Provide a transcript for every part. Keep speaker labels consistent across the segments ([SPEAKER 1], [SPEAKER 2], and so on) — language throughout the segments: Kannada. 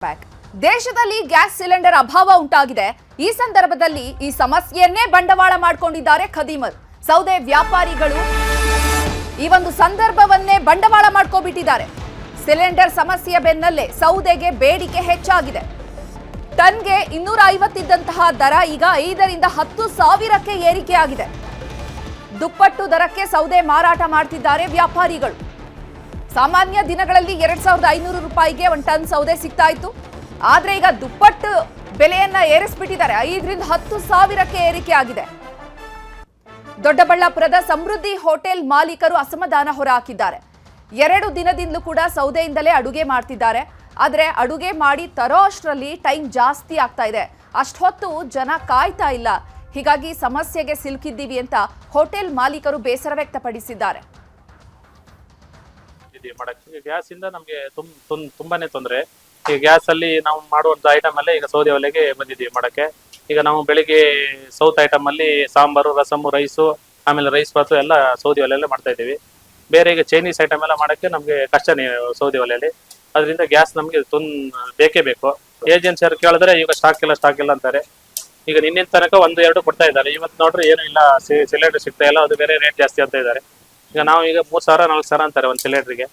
[SPEAKER 1] ಪ್ಯಾಕ್ ದೇಶದಲ್ಲಿ ಗ್ಯಾಸ್ ಸಿಲಿಂಡರ್ ಅಭಾವ ಉಂಟಾಗಿದೆ. ಈ ಸಂದರ್ಭದಲ್ಲಿ ಈ ಸಮಸ್ಯೆಯನ್ನೇ ಬಂಡವಾಳ ಮಾಡಿಕೊಂಡಿದ್ದಾರೆ ಖದೀಮರು. ಸೌದೆ ವ್ಯಾಪಾರಿಗಳು ಈ ಒಂದು ಸಂದರ್ಭವನ್ನೇ ಬಂಡವಾಳ ಮಾಡ್ಕೋಬಿಟ್ಟಿದ್ದಾರೆ. ಸಿಲಿಂಡರ್ ಸಮಸ್ಯೆಯ ಬೆನ್ನಲ್ಲೇ ಸೌದೆಗೆ ಬೇಡಿಕೆ ಹೆಚ್ಚಾಗಿದೆ. ಟನ್ಗೆ 250 ಇದ್ದಂತಹ ದರ ಈಗ 5 ರಿಂದ 10 ಸಾವಿರಕ್ಕೆ ಏರಿಕೆಯಾಗಿದೆ. ದುಪ್ಪಟ್ಟು ದರಕ್ಕೆ ಸೌದೆ ಮಾರಾಟ ಮಾಡ್ತಿದ್ದಾರೆ ವ್ಯಾಪಾರಿಗಳು. ಸಾಮಾನ್ಯ ದಿನಗಳಲ್ಲಿ 2500 ರೂಪಾಯಿಗೆ 1 ಟನ್ ಸೌದೆ ಸಿಗ್ತಾ ಇತ್ತು. ಆದ್ರೆ ಈಗ ದುಪ್ಪಟ್ಟು ಬೆಲೆಯನ್ನ ಏರಿಸ್ಬಿಟ್ಟಿದ್ದಾರೆ. 5 ರಿಂದ 10 ಸಾವಿರಕ್ಕೆ ಏರಿಕೆ ಆಗಿದೆ. ದೊಡ್ಡಬಳ್ಳಾಪುರದ ಸಮೃದ್ಧಿ ಹೋಟೆಲ್ ಮಾಲೀಕರು ಅಸಮಾಧಾನ ಹೊರಹಾಕಿದ್ದಾರೆ. 2 ದಿನದಿಂದಲೂ ಕೂಡ ಸೌದೆಯಿಂದಲೇ ಅಡುಗೆ ಮಾಡ್ತಿದ್ದಾರೆ. ಆದ್ರೆ ಅಡುಗೆ ಮಾಡಿ ತರೋ ಅಷ್ಟರಲ್ಲಿ ಟೈಮ್ ಜಾಸ್ತಿ ಆಗ್ತಾ ಇದೆ. ಅಷ್ಟೊತ್ತು ಜನ ಕಾಯ್ತಾ ಇಲ್ಲ. ಹೀಗಾಗಿ ಸಮಸ್ಯೆಗೆ ಸಿಲುಕಿದ್ದೀವಿ ಅಂತ ಹೋಟೆಲ್ ಮಾಲೀಕರು ಬೇಸರ ವ್ಯಕ್ತಪಡಿಸಿದ್ದಾರೆ.
[SPEAKER 2] ಗ್ಯಾಸ್ ಇಂದ ನಮಗೆ ತುಂಬಾನೇ ತೊಂದರೆ. ಈ ಗ್ಯಾಸ್ ಅಲ್ಲಿ ನಾವು ಮಾಡುವಂತ ಐಟಮ್ ಅಲ್ಲೇ ಈಗ ಸೌದೆ ಒಲೆಗೆ ಬಂದಿದ್ದೀವಿ ಮಾಡಕ್ಕೆ. ಈಗ ನಾವು ಬೆಳಿಗ್ಗೆ ಸೌತ್ ಐಟಮ್ ಅಲ್ಲಿ ಸಾಂಬಾರು, ರಸಮು, ರೈಸು, ಆಮೇಲೆ ರೈಸ್ ಬಾತು ಎಲ್ಲ ಸೌದೆ ಒಲೆಯಲ್ಲೇ ಮಾಡ್ತಾ ಇದ್ದೀವಿ. ಬೇರೆ ಈಗ ಚೈನೀಸ್ ಐಟಮ್ ಎಲ್ಲ ಮಾಡಕ್ಕೆ ನಮ್ಗೆ ಕಷ್ಟನೇ ಸೌದೆ ಒಲೆಯಲ್ಲಿ. ಅದರಿಂದ ಗ್ಯಾಸ್ ನಮ್ಗೆ ಬೇಕೇ ಬೇಕು. ಏಜೆನ್ಸಿ ಅವ್ರು ಕೇಳಿದ್ರೆ ಈಗ ಸ್ಟಾಕ್ ಇಲ್ಲ ಅಂತಾರೆ. ಈಗ ನಿನ್ನಿನ ತನಕ 1-2 ಕೊಡ್ತಾ ಇದ್ದಾರೆ. ಇವತ್ತು ನೋಡ್ರಿ ಏನು ಇಲ್ಲ, ಸಿಲಿಂಡರ್ ಸಿಗ್ತಾ ಇಲ್ಲ. ಅದು ಬೇರೆ ರೇಟ್ ಜಾಸ್ತಿ ಅಂತ ಇದ್ದಾರೆ. ಈಗ ನಾವು ಈಗ 3,000-4,000 ಅಂತಾರೆ ಒಂದು ಸಿಲಿಂಡರ್ಗೆ.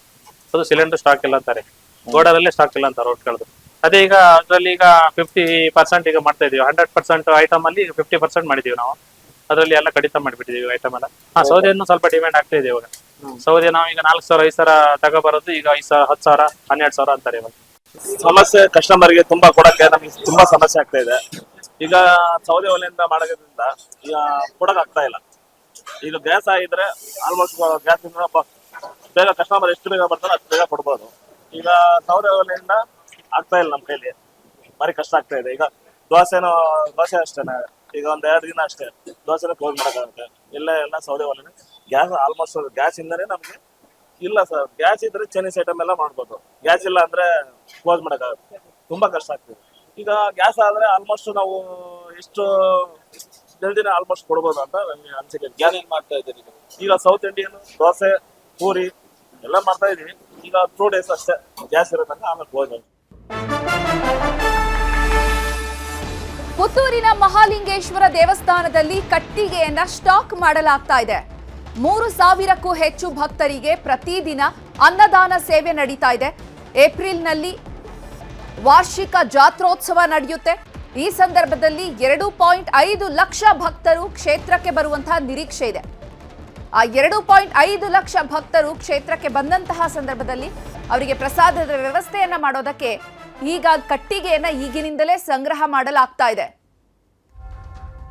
[SPEAKER 2] ಅದು ಸಿಲಿಂಡರ್ ಸ್ಟಾಕ್ ಇಲ್ಲ ಅಂತಾರೆ. ಗೋಡಾರಲ್ಲೇ ಸ್ಟಾಕ್ ಇಲ್ಲ ಅಂತಾರೆ ಅವ್ರು ಕೇಳಿದ್ರು. ಅದೇ ಈಗ ಅದರಲ್ಲಿ ಈಗ 50% ಈಗ ಮಾಡ್ತಾ ಇದೀವಿ. 100% ಐಟಮ್ ಅಲ್ಲಿ 50% ಮಾಡಿದೀವಿ ನಾವು. ಅದರಲ್ಲಿ ಎಲ್ಲ ಕಡಿತ ಮಾಡಿಬಿಟ್ಟಿದೀವಿ ಐಟಮ್ ಎಲ್ಲ. ಸೌದೆಯನ್ನು ಸ್ವಲ್ಪ ಡಿಮ್ಯಾಂಡ್ ಆಗ್ತಾ ಇದೆ ಇವಾಗ. ಸೌದೆ ನಾವು ಈಗ 4,000-5,000 ತಗೋಬರೋದು ಈಗ 5,000, 10,000, 12,000 ಅಂತಾರೆ ಇವಾಗ.
[SPEAKER 3] ಸಮಸ್ಯೆ ಕಸ್ಟಮರ್ಗೆ ತುಂಬಾ ಕೊಡಕ್ಕೆ ನಮಗೆ ತುಂಬಾ ಸಮಸ್ಯೆ ಆಗ್ತಾ ಇದೆ. ಈಗ ಸೌದೆ ಒಲೆಯಿಂದ ಮಾಡೋದ್ರಿಂದ ಈಗ ಕೊಡಕ್ ಆಗ್ತಾ ಇಲ್ಲ. ಈಗ ಗ್ಯಾಸ್ ಆಗಿದ್ರೆ ಆಲ್ಮೋಸ್ಟ್ ಗ್ಯಾಸ್ ಇಂದ ಬೇಗ ಕಸ್ಟಮರ್ ಎಷ್ಟು ಬೇಗ ಬರ್ತಾರೋ ಅಷ್ಟು ಬೇಗ ಕೊಡ್ಬೋದು. ಈಗ ಸೌದೆ ಒಲೆಯಿಂದ ಆಗ್ತಾ ಇಲ್ಲ ನಮ್ಮ ಕೈಲಿ. ಭಾರಿ ಕಷ್ಟ ಆಗ್ತಾ ಇದೆ. ಈಗ ದೋಸೆ ಅಷ್ಟೇನೆ. ಈಗ 1-2 ದಿನ ಅಷ್ಟೇ ದೋಸೆನ ಕ್ಲೋಸ್ ಮಾಡೋಕ್ಕಾಗುತ್ತೆ. ಎಲ್ಲ ಸೌದೆ ಒಲೆನೇ. ಗ್ಯಾಸ್ ಆಲ್ಮೋಸ್ಟ್ ಗ್ಯಾಸ್ ಇಂದಾನೆ ನಮ್ಗೆ ಇಲ್ಲ ಸರ್. ಗ್ಯಾಸ್ ಇದ್ರೆ ಚೈನೀಸ್ ಐಟಮ್ ಎಲ್ಲ ಮಾಡ್ಬೋದು. ಗ್ಯಾಸ್ ಇಲ್ಲ ಅಂದ್ರೆ ಕ್ಲೋಸ್ ಮಾಡೋಕ್ಕಾಗುತ್ತೆ. ತುಂಬಾ ಕಷ್ಟ ಆಗ್ತದೆ. ಈಗ ಗ್ಯಾಸ್ ಆದ್ರೆ ಆಲ್ಮೋಸ್ಟ್ ನಾವು ಎಷ್ಟು ಜಲ್ದಿನ ಆಲ್ಮೋಸ್ಟ್ ಕೊಡ್ಬೋದು ಅಂತ ನನಗೆ ಅನ್ಸಿಕೆ. ಗ್ಯಾಸ್ ಏನ್ ಮಾಡ್ತಾ ಇದ್ದೀರಿ ಈಗ? ಸೌತ್ ಇಂಡಿಯನ್ ದೋಸೆ, ಪೂರಿ ಎಲ್ಲ ಮಾಡ್ತಾ ಇದೀವಿ. ಈಗ 2 days ಅಷ್ಟೇ ಗ್ಯಾಸ್ ಇರೋದಂಗ, ಆಮೇಲೆ ಕ್ಲೋಸ್.
[SPEAKER 1] ಪುತ್ತೂರಿನ ಮಹಾಲಿಂಗೇಶ್ವರ ದೇವಸ್ಥಾನದಲ್ಲಿ ಕಟ್ಟಿಗೆಯನ್ನ ಸ್ಟಾಕ್ ಮಾಡಲಾಗ್ತಾ ಇದೆ. 3,000ಕ್ಕೂ ಹೆಚ್ಚು ಭಕ್ತರಿಗೆ ಪ್ರತಿದಿನ ಅನ್ನದಾನ ಸೇವೆ ನಡೀತಾ ಇದೆ. ಏಪ್ರಿಲ್ನಲ್ಲಿ ವಾರ್ಷಿಕ ಜಾತ್ರೋತ್ಸವ ನಡೆಯುತ್ತೆ. ಈ ಸಂದರ್ಭದಲ್ಲಿ 2.5 ಲಕ್ಷ ಭಕ್ತರು ಕ್ಷೇತ್ರಕ್ಕೆ ಬರುವಂತಹ ನಿರೀಕ್ಷೆ ಇದೆ. ಆ 2.5 ಲಕ್ಷ ಭಕ್ತರು ಕ್ಷೇತ್ರಕ್ಕೆ ಬಂದಂತಹ ಸಂದರ್ಭದಲ್ಲಿ ಅವರಿಗೆ ಪ್ರಸಾದದ ವ್ಯವಸ್ಥೆಯನ್ನ ಮಾಡೋದಕ್ಕೆ ಈಗ ಕಟ್ಟಿಗೆಯನ್ನ ಈಗಿನಿಂದಲೇ ಸಂಗ್ರಹ ಮಾಡಲಾಗ್ತಾ ಇದೆ.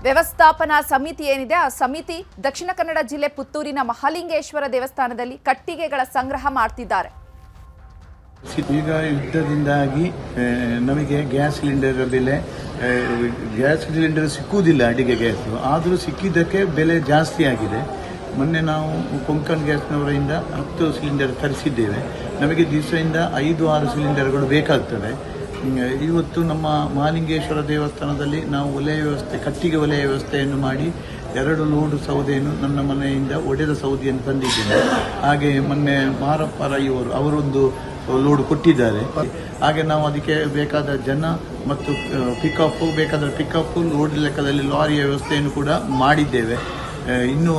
[SPEAKER 1] ವ್ಯವಸ್ಥಾಪನಾ ಸಮಿತಿ ಏನಿದೆ, ಆ ಸಮಿತಿ ದಕ್ಷಿಣ ಕನ್ನಡ ಜಿಲ್ಲೆ ಪುತ್ತೂರಿನ ಮಹಾಲಿಂಗೇಶ್ವರ ದೇವಸ್ಥಾನದಲ್ಲಿ ಕಟ್ಟಿಗೆಗಳ ಸಂಗ್ರಹ ಮಾಡ್ತಿದ್ದಾರೆ.
[SPEAKER 4] ಈಗ ಯುದ್ಧದಿಂದಾಗಿ ನಮಗೆ ಗ್ಯಾಸ್ ಸಿಲಿಂಡರ್ ಬೆಲೆ, ಗ್ಯಾಸ್ ಸಿಲಿಂಡರ್ ಸಿಕ್ಕುವುದಿಲ್ಲ, ಅಡಿಗೆ ಗ್ಯಾಸ್. ಆದರೂ ಸಿಕ್ಕಿದ್ದಕ್ಕೆ ಬೆಲೆ ಜಾಸ್ತಿ ಆಗಿದೆ. ಮೊನ್ನೆ ನಾವು ಕೊಂಕಣ್ ಗ್ಯಾಸ್ನವರಿಂದ 10 ಸಿಲಿಂಡರ್ ತರಿಸಿದ್ದೇವೆ. ನಮಗೆ ದಿವಸದಿಂದ 5-6 ಸಿಲಿಂಡರ್ಗಳು ಬೇಕಾಗ್ತದೆ. ಇವತ್ತು ನಮ್ಮ ಮಹಾಲಿಂಗೇಶ್ವರ ದೇವಸ್ಥಾನದಲ್ಲಿ ನಾವು ಒಲೆಯ ವ್ಯವಸ್ಥೆ, ಕಟ್ಟಿಗೆ ಒಲೆಯ ವ್ಯವಸ್ಥೆಯನ್ನು ಮಾಡಿ 2 ಲೋಡ್ ಸೌದೆಯನ್ನು ನನ್ನ ಮನೆಯಿಂದ ಒಡೆದ ಸೌದೆಯನ್ನು ತಂದಿದ್ದೇನೆ. ಹಾಗೆ ಮೊನ್ನೆ ಮಾರಪ್ಪ ರೈಯವರು ಅವರೊಂದು ಲೋಡ್ ಕೊಟ್ಟಿದ್ದಾರೆ. ಹಾಗೆ ನಾವು ಅದಕ್ಕೆ ಬೇಕಾದ ಜನ ಮತ್ತು ಬೇಕಾದ ಪಿಕಪ್ ಲೋಡ್ ಲೆಕ್ಕದಲ್ಲಿ ಲಾರಿಯ ವ್ಯವಸ್ಥೆಯನ್ನು ಕೂಡ ಮಾಡಿದ್ದೇವೆ. ಇನ್ನು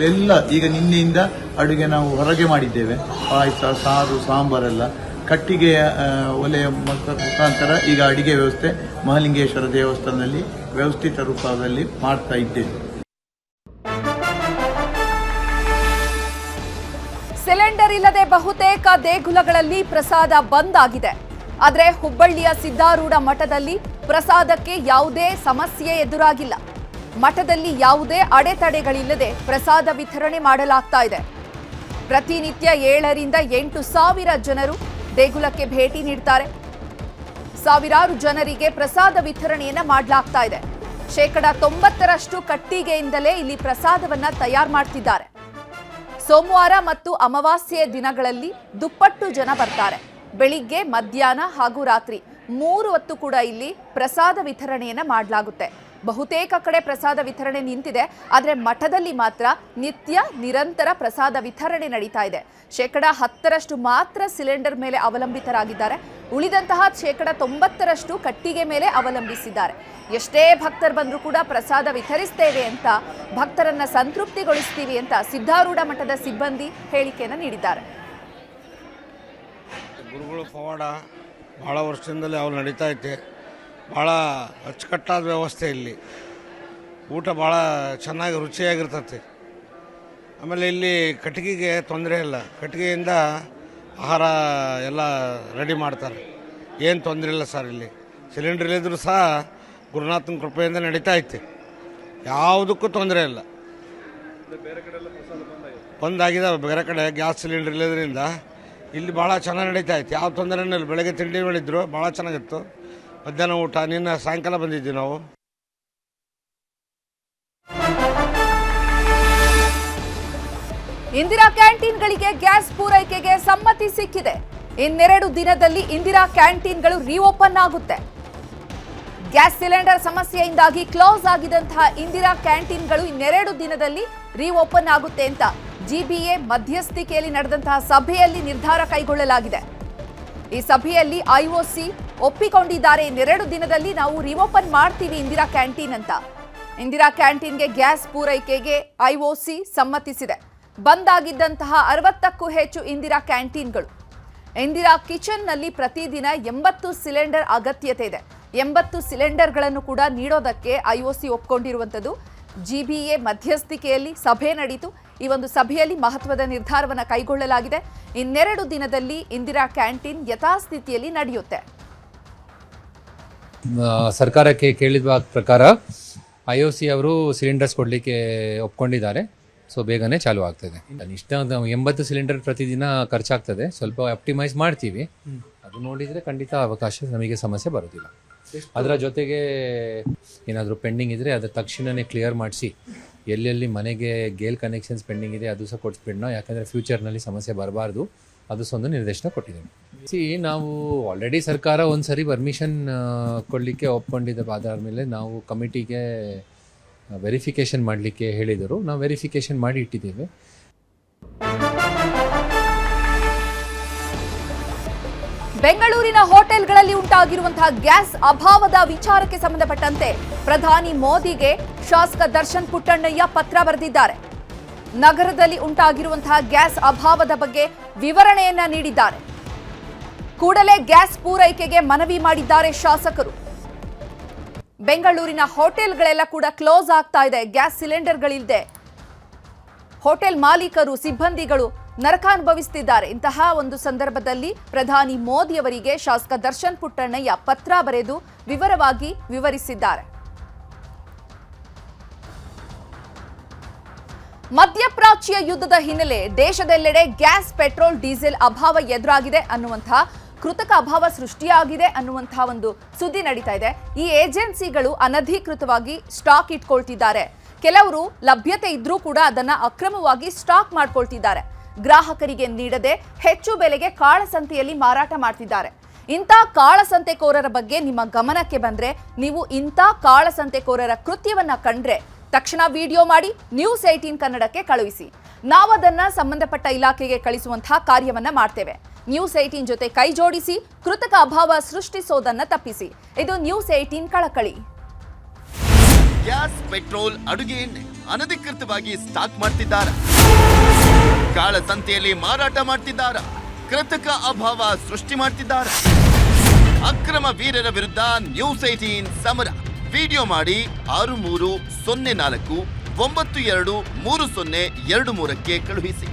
[SPEAKER 4] ಎಲ್ಲ ಈಗ ನಿನ್ನೆಯಿಂದ ಅಡುಗೆ ನಾವು ಹೊರಗೆ ಮಾಡಿದ್ದೇವೆ. ಪಾಯಸ, ಸಾರು, ಸಾಂಬಾರೆಲ್ಲ ಕಟ್ಟಿಗೆಯ ಒಲೆಯ ಮುಖಾಂತರ ಈಗ ಅಡಿಗೆ ವ್ಯವಸ್ಥೆ ಮಹಾಲಿಂಗೇಶ್ವರ ದೇವಸ್ಥಾನದಲ್ಲಿ ವ್ಯವಸ್ಥಿತ ರೂಪದಲ್ಲಿ ಮಾಡ್ತಾ ಇದ್ದೇವೆ.
[SPEAKER 1] ಸಿಲಿಂಡರ್ ಇಲ್ಲದೆ ಬಹುತೇಕ ದೇಗುಲಗಳಲ್ಲಿ ಪ್ರಸಾದ ಬಂದ್ ಆಗಿದೆ. ಆದರೆ ಹುಬ್ಬಳ್ಳಿಯ ಸಿದ್ದಾರೂಢ ಮಠದಲ್ಲಿ ಪ್ರಸಾದಕ್ಕೆ ಯಾವುದೇ ಸಮಸ್ಯೆ ಎದುರಾಗಿಲ್ಲ. ಮಠದಲ್ಲಿ ಯಾವುದೇ ಅಡೆತಡೆಗಳಿಲ್ಲದೆ ಪ್ರಸಾದ ವಿತರಣೆ ಮಾಡಲಾಗ್ತಾ ಇದೆ. ಪ್ರತಿನಿತ್ಯ 7 ರಿಂದ 8 ಸಾವಿರ ಜನರು ದೇಗುಲಕ್ಕೆ ಭೇಟಿ ನೀಡ್ತಾರೆ. ಸಾವಿರಾರು ಜನರಿಗೆ ಪ್ರಸಾದ ವಿತರಣೆಯನ್ನ ಮಾಡಲಾಗ್ತಾ ಇದೆ. 90% ಕಟ್ಟಿಗೆಯಿಂದಲೇ ಇಲ್ಲಿ ಪ್ರಸಾದವನ್ನ ತಯಾರು ಮಾಡ್ತಿದ್ದಾರೆ. ಸೋಮವಾರ ಮತ್ತು ಅಮಾವಾಸ್ಯೆಯ ದಿನಗಳಲ್ಲಿ ದುಪ್ಪಟ್ಟು ಜನ ಬರ್ತಾರೆ. ಬೆಳಿಗ್ಗೆ, ಮಧ್ಯಾಹ್ನ ಹಾಗೂ ರಾತ್ರಿ 3 ಹೊತ್ತು ಕೂಡ ಇಲ್ಲಿ ಪ್ರಸಾದ ವಿತರಣೆಯನ್ನ ಮಾಡಲಾಗುತ್ತೆ. ಬಹುತೇಕ ಕಡೆ ಪ್ರಸಾದ ವಿತರಣೆ ನಿಂತಿದೆ. ಆದರೆ ಮಠದಲ್ಲಿ ಮಾತ್ರ ನಿತ್ಯ ನಿರಂತರ ಪ್ರಸಾದ ವಿತರಣೆ ನಡೀತಾ ಇದೆ. 10% ಮಾತ್ರ ಸಿಲಿಂಡರ್ ಮೇಲೆ ಅವಲಂಬಿತರಾಗಿದ್ದಾರೆ. ಉಳಿದಂತಹ 90% ಕಟ್ಟಿಗೆ ಮೇಲೆ ಅವಲಂಬಿಸಿದ್ದಾರೆ. ಎಷ್ಟೇ ಭಕ್ತರು ಬಂದರೂ ಕೂಡ ಪ್ರಸಾದ ವಿತರಿಸ್ತೇವೆ ಅಂತ, ಭಕ್ತರನ್ನ ಸಂತೃಪ್ತಿಗೊಳಿಸ್ತೀವಿ ಅಂತ ಸಿದ್ಧಾರೂಢ ಮಠದ ಸಿಬ್ಬಂದಿ ಹೇಳಿಕೆಯನ್ನು ನೀಡಿದ್ದಾರೆ.
[SPEAKER 5] ಗುರುಗಳ ಪವಾಡ ಭಾಳ ವರ್ಷದಿಂದಲೇ ಅವ್ರು ನಡೀತಾ ಐತೆ. ಭಾಳ ಅಚ್ಚುಕಟ್ಟಾದ ವ್ಯವಸ್ಥೆ ಇಲ್ಲಿ. ಊಟ ಭಾಳ ಚೆನ್ನಾಗಿ ರುಚಿಯಾಗಿರ್ತೈತಿ. ಆಮೇಲೆ ಇಲ್ಲಿ ಕಟ್ಟಿಗೆಗೆ ತೊಂದರೆ ಇಲ್ಲ. ಕಟ್ಟಿಗೆಯಿಂದ ಆಹಾರ ಎಲ್ಲ ರೆಡಿ ಮಾಡ್ತಾರೆ. ಏನು ತೊಂದರೆ ಇಲ್ಲ ಸರ್. ಇಲ್ಲಿ ಸಿಲಿಂಡರ್ ಇಲ್ಲಿದ್ರೂ ಸಹ ಗುರುನಾಥನ ಕೃಪೆಯಿಂದ ನಡೀತಾ ಐತೆ. ಯಾವುದಕ್ಕೂ ತೊಂದರೆ ಇಲ್ಲ. ಬಂದಾಗಿದೆ ಬೇರೆ ಕಡೆ ಗ್ಯಾಸ್ ಸಿಲಿಂಡರ್ ಇಲ್ಲದ್ರಿಂದ ಇಲ್ಲಿ ಭಾಳ ಚೆನ್ನಾಗಿ ನಡೀತಾ ಇತ್ತು. ಯಾವ ತೊಂದರೆನೂ ಇಲ್ಲ. ಬೆಳಗ್ಗೆ ತಿಂಡಿ ಮಾಡಿದ್ರು ಭಾಳ ಚೆನ್ನಾಗಿತ್ತು. ಮಧ್ಯಾಹ್ನ ಊಟ ನಿನ್ನೆ ಸಾಯಂಕಾಲ ಬಂದಿದ್ವಿ ನಾವು.
[SPEAKER 1] ಇಂದಿರಾ ಕ್ಯಾಂಟೀನ್ಗಳಿಗೆ ಗ್ಯಾಸ್ ಪೂರೈಕೆಗೆ ಸಮ್ಮತಿ ಸಿಕ್ಕಿದೆ. ಇನ್ನೆರಡು ದಿನದಲ್ಲಿ ಇಂದಿರಾ ಕ್ಯಾಂಟೀನ್ಗಳು ರೀಓಪನ್ ಆಗುತ್ತೆ. ಗ್ಯಾಸ್ ಸಿಲಿಂಡರ್ ಸಮಸ್ಯೆಯಿಂದಾಗಿ ಕ್ಲೋಸ್ ಆಗಿದ್ದಂತಹ ಇಂದಿರಾ ಕ್ಯಾಂಟೀನ್ಗಳು ಇನ್ನೆರಡು ದಿನದಲ್ಲಿ ರೀಓಪನ್ ಆಗುತ್ತೆ ಅಂತ ಜಿಬಿಎ ಮಧ್ಯಸ್ಥಿಕೆಯಲ್ಲಿ ನಡೆದಂತಹ ಸಭೆಯಲ್ಲಿ ನಿರ್ಧಾರ ಕೈಗೊಳ್ಳಲಾಗಿದೆ. ಈ ಸಭೆಯಲ್ಲಿ ಐಒಸಿ ಒಪ್ಪಿಕೊಂಡಿದ್ದಾರೆ. ಇನ್ನೆರಡು ದಿನದಲ್ಲಿ ನಾವು ರೀಓಪನ್ ಮಾಡ್ತೀವಿ ಇಂದಿರಾ ಕ್ಯಾಂಟೀನ್ ಅಂತ. ಇಂದಿರಾ ಕ್ಯಾಂಟೀನ್ಗೆ ಗ್ಯಾಸ್ ಪೂರೈಕೆಗೆ ಐಒಸಿ ಸಮ್ಮತಿಸಿದೆ. ಬಂದಾಗಿದ್ದಂತಹ 60ಕ್ಕೂ ಹೆಚ್ಚು ಇಂದಿರಾ ಕ್ಯಾಂಟೀನ್ಗಳು. ಇಂದಿರಾ ಕಿಚನ್ನಲ್ಲಿ ಪ್ರತಿದಿನ 80 ಸಿಲಿಂಡರ್ ಅಗತ್ಯತೆ ಇದೆ. 80 ಸಿಲಿಂಡರ್ಗಳನ್ನು ಕೂಡ ನೀಡೋದಕ್ಕೆ ಐಒಸಿ ಒಪ್ಕೊಂಡಿರುವಂಥದ್ದು. ಜಿಬಿಎ ಮಧ್ಯಸ್ಥಿಕೆಯಲ್ಲಿ ಸಭೆ ನಡೆಯಿತು. ಈ ಒಂದು ಸಭೆಯಲ್ಲಿ ಮಹತ್ವದ ನಿರ್ಧಾರವನ್ನು ಕೈಗೊಳ್ಳಲಾಗಿದೆ. ಇನ್ನೆರಡು ದಿನದಲ್ಲಿ ಇಂದಿರಾ ಕ್ಯಾಂಟೀನ್ ಯಥಾಸ್ಥಿತಿಯಲ್ಲಿ ನಡೆಯುತ್ತೆ.
[SPEAKER 6] ಸರ್ಕಾರಕ್ಕೆ ಕೇಳಿದ ಪ್ರಕಾರ ಐಒಸಿ ಅವರು ಸಿಲಿಂಡರ್ಸ್ ಕೊಡಲಿಕ್ಕೆ ಒಪ್ಕೊಂಡಿದ್ದಾರೆ. ಸೊ ಬೇಗನೆ ಚಾಲು ಆಗ್ತದೆ. ಇಷ್ಟ 80 ಸಿಲಿಂಡರ್ ಪ್ರತಿದಿನ ಖರ್ಚಾಗ್ತದೆ. ಸ್ವಲ್ಪ ಆಪ್ಟಿಮೈಸ್ ಮಾಡ್ತೀವಿ. ಅದು ನೋಡಿದರೆ ಖಂಡಿತ ಅವಕಾಶ ನಮಗೆ ಸಮಸ್ಯೆ ಬರೋದಿಲ್ಲ. ಅದರ ಜೊತೆಗೆ ಏನಾದರೂ ಪೆಂಡಿಂಗ್ ಇದ್ದರೆ ಅದರ ತಕ್ಷಣವೇ ಕ್ಲಿಯರ್ ಮಾಡಿಸಿ, ಎಲ್ಲೆಲ್ಲಿ ಮನೆಗೆ ಗೇಲ್ ಕನೆಕ್ಷನ್ಸ್ ಪೆಂಡಿಂಗ್ ಇದೆ ಅದು ಸಹ ಕೊಡಿಸ್ಬಿಡೋಣ. ಯಾಕಂದರೆ ಫ್ಯೂಚರ್ನಲ್ಲಿ ಸಮಸ್ಯೆ ಬರಬಾರ್ದು. ಅದು ಸಹ ಒಂದು ನಿರ್ದೇಶನ ಕೊಟ್ಟಿದ್ದೀವಿ. ನಾವು ಆಲ್ರೆಡಿ ಸರ್ಕಾರ ಒಂದು ಸರಿ ಪರ್ಮಿಷನ್ ಕೊಡಲಿಕ್ಕೆ ಒಪ್ಕೊಂಡಿದ್ದ ಮೇಲೆ ನಾವು ಕಮಿಟಿಗೆ ವೆರಿಫಿಕೇಷನ್ ಮಾಡಲಿಕ್ಕೆ ಹೇಳಿದರು. ನಾವು ವೆರಿಫಿಕೇಷನ್ ಮಾಡಿ ಇಟ್ಟಿದ್ದೇವೆ.
[SPEAKER 1] ಬೆಂಗಳೂರಿನ ಹೋಟೆಲ್ಗಳಲ್ಲಿ ಉಂಟಾಗಿರುವಂತಹ ಗ್ಯಾಸ್ ಅಭಾವದ ವಿಚಾರಕ್ಕೆ ಸಂಬಂಧಪಟ್ಟಂತೆ ಪ್ರಧಾನಿ ಮೋದಿಗೆ ಶಾಸಕ ದರ್ಶನ್ ಪುಟ್ಟಣ್ಣಯ್ಯ ಪತ್ರ ಬರೆದಿದ್ದಾರೆ. ನಗರದಲ್ಲಿ ಉಂಟಾಗಿರುವಂತಹ ಗ್ಯಾಸ್ ಅಭಾವದ ಬಗ್ಗೆ ವಿವರಣೆಯನ್ನ ನೀಡಿದ್ದಾರೆ. ಕೂಡಲೇ ಗ್ಯಾಸ್ ಪೂರೈಕೆಗೆ ಮನವಿ ಮಾಡಿದ್ದಾರೆ ಶಾಸಕರು. ಬೆಂಗಳೂರಿನ ಹೋಟೆಲ್ಗಳೆಲ್ಲ ಕೂಡ ಕ್ಲೋಸ್ ಆಗ್ತಾ ಇದೆ. ಗ್ಯಾಸ್ ಸಿಲಿಂಡರ್ಗಳಿಲ್ಲದೆ ಹೋಟೆಲ್ ಮಾಲೀಕರು, ಸಿಬ್ಬಂದಿಗಳು ನರಕ ಅನುಭವಿಸುತ್ತಿದ್ದಾರೆ. ಇಂತಹ ಒಂದು ಸಂದರ್ಭದಲ್ಲಿ ಪ್ರಧಾನಿ ಮೋದಿ ಅವರಿಗೆ ಶಾಸಕ ದರ್ಶನ್ ಪುಟ್ಟಣ್ಣಯ್ಯ ಪತ್ರ ಬರೆದು ವಿವರವಾಗಿ ವಿವರಿಸಿದ್ದಾರೆ. ಮಧ್ಯಪ್ರಾಚ್ಯ ಯುದ್ಧದ ಹಿನ್ನೆಲೆ ದೇಶದೆಲ್ಲೆಡೆ ಗ್ಯಾಸ್, ಪೆಟ್ರೋಲ್, ಡೀಸೆಲ್ ಅಭಾವ ಎದುರಾಗಿದೆ ಅನ್ನುವಂತಹ, ಕೃತಕ ಅಭಾವ ಸೃಷ್ಟಿಯಾಗಿದೆ ಅನ್ನುವಂತಹ ಒಂದು ಸುದ್ದಿ ನಡೀತಾ ಇದೆ. ಈ ಏಜೆನ್ಸಿಗಳು ಅನಧಿಕೃತವಾಗಿ ಸ್ಟಾಕ್ ಇಟ್ಕೊಳ್ತಿದ್ದಾರೆ. ಕೆಲವರು ಲಭ್ಯತೆ ಇದ್ರೂ ಕೂಡ ಅದನ್ನ ಅಕ್ರಮವಾಗಿ ಸ್ಟಾಕ್ ಮಾಡ್ಕೊಳ್ತಿದ್ದಾರೆ. ಗ್ರಾಹಕರಿಗೆ ನೀಡದೆ ಹೆಚ್ಚು ಬೆಲೆಗೆ ಕಾಳಸಂತೆಯಲ್ಲಿ ಮಾರಾಟ ಮಾಡ್ತಿದ್ದಾರೆ. ಇಂಥ ಕಾಳಸಂತೆಕೋರರ ಬಗ್ಗೆ ನಿಮ್ಮ ಗಮನಕ್ಕೆ ಬಂದ್ರೆ, ನೀವು ಇಂಥ ಕಾಳಸಂತೆಕೋರರ ಕೃತ್ಯವನ್ನ ಕಂಡ್ರೆ ತಕ್ಷಣ ವಿಡಿಯೋ ಮಾಡಿ ನ್ಯೂಸ್ 18 ಕನ್ನಡಕ್ಕೆ ಕಳುಹಿಸಿ. ನಾವು ಅದನ್ನ ಸಂಬಂಧಪಟ್ಟ ಇಲಾಖೆಗೆ ಕಳಿಸುವಂತಹ ಕಾರ್ಯವನ್ನ ಮಾಡ್ತೇವೆ. ನ್ಯೂಸ್ 18 ಜೊತೆ ಕೈ ಜೋಡಿಸಿ ಕೃತಕ ಅಭಾವ ಸೃಷ್ಟಿಸೋದನ್ನ ತಪ್ಪಿಸಿ. ಇದು ನ್ಯೂಸ್ 18 ಕಳಕಳಿ.
[SPEAKER 7] ಗ್ಯಾಸ್, ಪೆಟ್ರೋಲ್, ಅಡುಗೆ ಎಣ್ಣೆ ಅನಧಿಕೃತವಾಗಿ ಸ್ಟಾಕ್ ಮಾಡ್ತಿದ್ದಾರೆ. ಕಾಳಸಂತೆಯಲ್ಲಿ ಮಾರಾಟ ಮಾಡ್ತಿದ್ದಾರೆ. ಕೃತಕ ಅಭಾವ ಸೃಷ್ಟಿ ಮಾಡ್ತಿದ್ದಾರೆ. ಅಕ್ರಮ ವೀರರ ವಿರುದ್ಧ ನ್ಯೂಸ್ 18 ಸಮರ. ವಿಡಿಯೋ ಮಾಡಿ 6304 923023ಕ್ಕೆ ಕಳುಹಿಸಿ.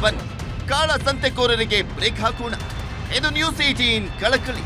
[SPEAKER 7] ಬನ್ನಿ, ಕಾಳಸಂತೆಕೋರರಿಗೆ ಬ್ರೇಕ್ ಹಾಕೋಣ. ಇದು ನ್ಯೂಸ್ 18 ಕಳಕಳಿ.